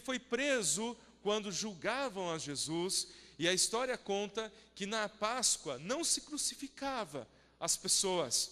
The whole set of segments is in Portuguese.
foi preso quando julgavam a Jesus, e a história conta que na Páscoa não se crucificava as pessoas.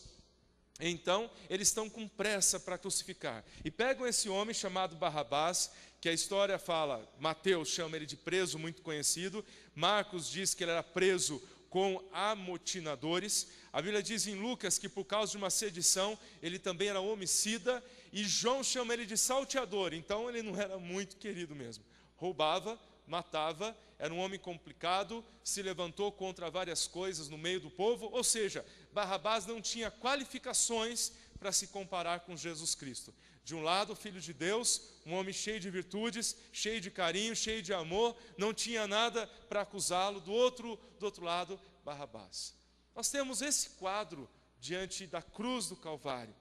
Então, eles estão com pressa para crucificar. E pegam esse homem chamado Barrabás, que a história fala, Mateus chama ele de preso, muito conhecido. Marcos diz que ele era preso com amotinadores. A Bíblia diz em Lucas que por causa de uma sedição, ele também era homicida. E João chama ele de salteador, então ele não era muito querido mesmo. Roubava, matava, era um homem complicado, se levantou contra várias coisas no meio do povo, ou seja, Barrabás não tinha qualificações para se comparar com Jesus Cristo. De um lado, filho de Deus, um homem cheio de virtudes, cheio de carinho, cheio de amor, não tinha nada para acusá-lo. Do outro lado, Barrabás. Nós temos esse quadro diante da cruz do Calvário.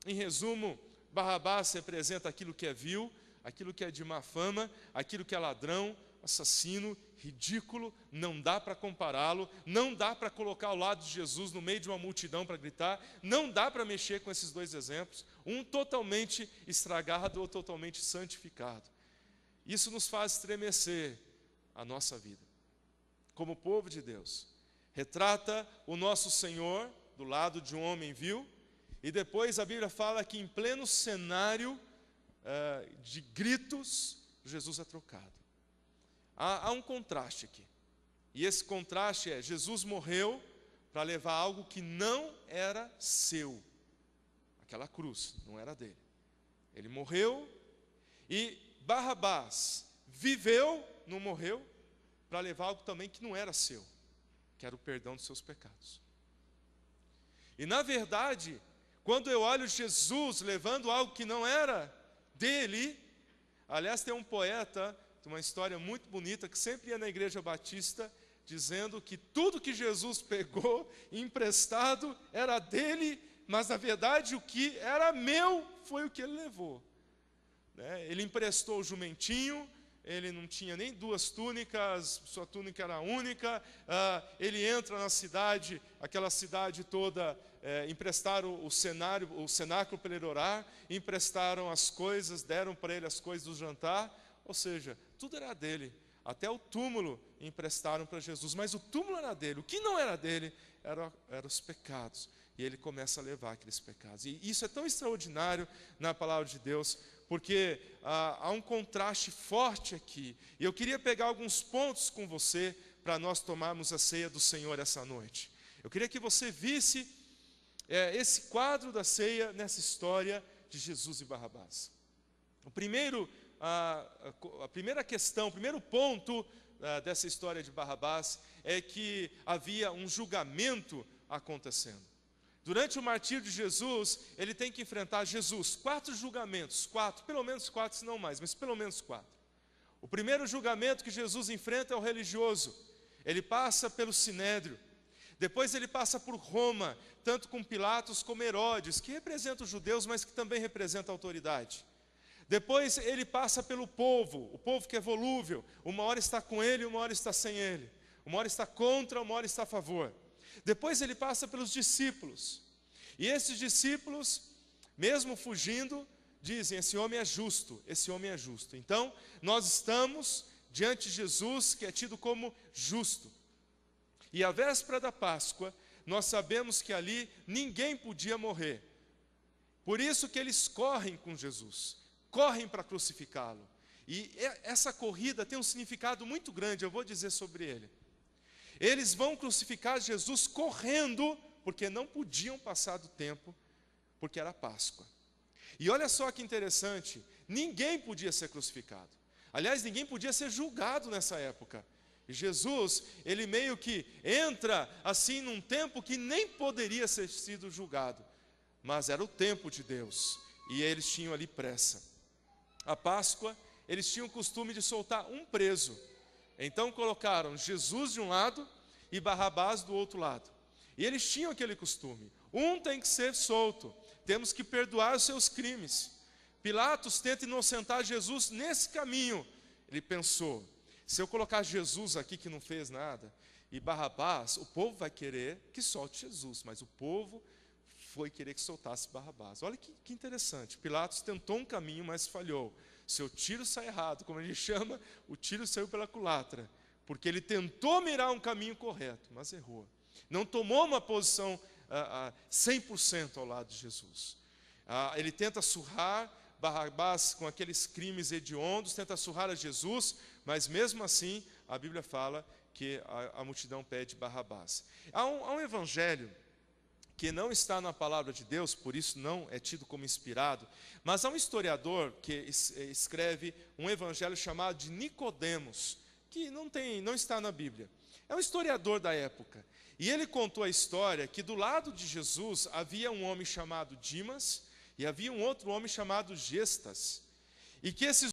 Em resumo, Barrabás representa aquilo que é vil, aquilo que é de má fama, aquilo que é ladrão, assassino, ridículo, não dá para compará-lo, não dá para colocar ao lado de Jesus no meio de uma multidão para gritar, não dá para mexer com esses dois exemplos, um totalmente estragado ou totalmente santificado. Isso nos faz estremecer a nossa vida. Como povo de Deus, retrata o nosso Senhor do lado de um homem vil, e depois a Bíblia fala que em pleno cenário de gritos, Jesus é trocado. Há um contraste aqui. E esse contraste é, Jesus morreu para levar algo que não era seu. Aquela cruz não era dele. Ele morreu e Barrabás viveu, não morreu, para levar algo também que não era seu, que era o perdão dos seus pecados. E na verdade, quando eu olho Jesus levando algo que não era dele, aliás, tem um poeta, tem uma história muito bonita, que sempre ia na igreja batista, dizendo que tudo que Jesus pegou emprestado era dele, mas na verdade o que era meu foi o que ele levou. Ele emprestou o jumentinho, ele não tinha nem duas túnicas, sua túnica era única, ele entra na cidade, aquela cidade toda, emprestaram o cenáculo para ele orar, emprestaram as coisas, deram para ele as coisas do jantar, ou seja, tudo era dele, até o túmulo emprestaram para Jesus, mas o túmulo era dele, o que não era dele eram os pecados, e ele começa a levar aqueles pecados, e isso é tão extraordinário na palavra de Deus, porque há um contraste forte aqui, e eu queria pegar alguns pontos com você, para nós tomarmos a ceia do Senhor essa noite. Eu queria que você visse esse quadro da ceia nessa história de Jesus e Barrabás. A primeira questão, o primeiro ponto dessa história de Barrabás é que havia um julgamento acontecendo. Durante o martírio de Jesus, ele tem que enfrentar 4 julgamentos, pelo menos 4, se não mais, mas pelo menos 4. O primeiro julgamento que Jesus enfrenta é o religioso. Ele passa pelo Sinédrio. Depois ele passa por Roma, tanto com Pilatos como Herodes, que representa os judeus, mas que também representa a autoridade. Depois ele passa pelo povo, o povo que é volúvel, uma hora está com ele, uma hora está sem ele. Uma hora está contra, uma hora está a favor. Depois ele passa pelos discípulos. E esses discípulos, mesmo fugindo, dizem, esse homem é justo, esse homem é justo. Então, nós estamos diante de Jesus, que é tido como justo. E a véspera da Páscoa, nós sabemos que ali ninguém podia morrer. Por isso que eles correm com Jesus, correm para crucificá-lo. E essa corrida tem um significado muito grande, eu vou dizer sobre ele. Eles vão crucificar Jesus correndo, porque não podiam passar do tempo, porque era Páscoa. E olha só que interessante, ninguém podia ser crucificado. Aliás, ninguém podia ser julgado nessa época. E Jesus, ele meio que entra assim num tempo que nem poderia ter sido julgado. Mas era o tempo de Deus, e eles tinham ali pressa. A Páscoa, eles tinham o costume de soltar um preso. Então colocaram Jesus de um lado e Barrabás do outro lado. E eles tinham aquele costume. Um tem que ser solto. Temos que perdoar os seus crimes. Pilatos tenta inocentar Jesus nesse caminho. Ele pensou, se eu colocar Jesus aqui que não fez nada, e Barrabás, o povo vai querer que solte Jesus. Mas o povo foi querer que soltasse Barrabás. Olha que interessante. Pilatos tentou um caminho, mas falhou. Seu tiro sai errado, como ele chama, o tiro saiu pela culatra, porque ele tentou mirar um caminho correto, mas errou. Não tomou uma posição 100% ao lado de Jesus. Ele tenta surrar Barrabás com aqueles crimes hediondos, tenta surrar a Jesus, mas mesmo assim a Bíblia fala que a multidão pede Barrabás. Há um evangelho que não está na palavra de Deus, por isso não é tido como inspirado, mas há um historiador que escreve um evangelho chamado de Nicodemos, que não está na Bíblia. É um historiador da época, e ele contou a história que do lado de Jesus havia um homem chamado Dimas, e havia um outro homem chamado Gestas, e que esses